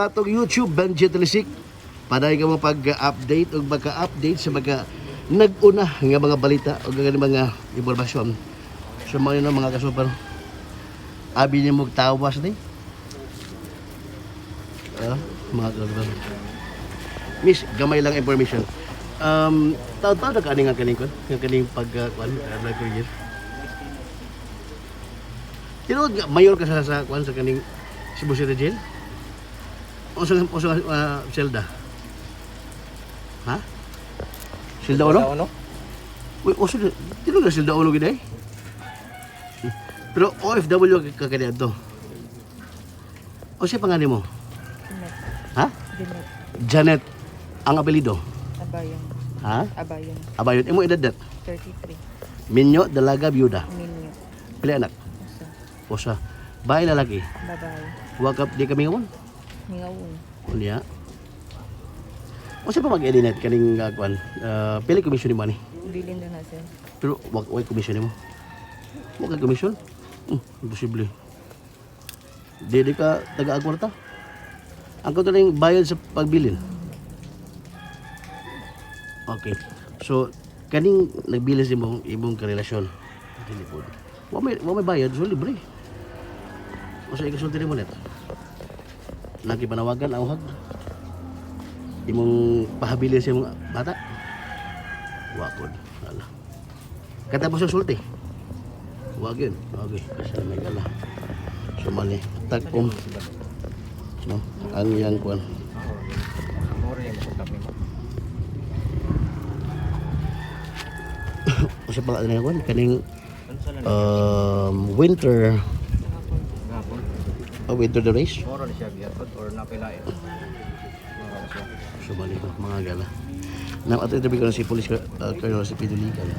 Atong YouTube Benji Telisik paday ka mo pag-update o magka-update sa mga nag-una nga mga balita o mga impormasyon. So mga kasupar, abi niya magtawas ni mga kasupar. Miss, gamay lang information. Taon-taon na kaning ang kaning pag-kuan na career. Tinuod nga mayor ka sa kuan sa kaning Cebu City Jail. Usang Zelda. Ha? Zelda ono? Uy, usang tinuod na Zelda ono gid. Pero OFW ka kaniya to. O siya pangalan mo? Janet. Ha? Janet. Janet. Ang apelyido? Abayon. Ha? Abayon. Abayon. Imo edad dat? 33. Minyo, dalaga, byuda. Minyo. Pili anak? Usa. Usa. Bahay lalaki? Babae. Huwag ka, di kami ngawon? Ngawon. Unya. O siya pa mag-elinet kaning kuan? Pili komisyon mo ni? Bilin na na sir. Pero wag komisyon mo. Wag ka komisyon? Imposible. Di ka taga-agwarta? Ang ko ning bayad sa pagbilin. Okay. So, kaning nagbilin sa imong karelasyon. Dili po. Wa may bayad, so libre. O sa ikasulti mo net. Lagi panawagan awhag. Imong pahabilin sa imong bata. Wa pod. Ala. Katapos sa sulti. Wag yun. Okay. Kasi may gala. Sumali. Tagpong. No? Ang yang kuan. Kasi pang ano kuan kaning winter winter the race. Moro ni siya giatod or napilain. Sumali ko mga gala. Na ato ito bigyan si police colonel si Piduligan.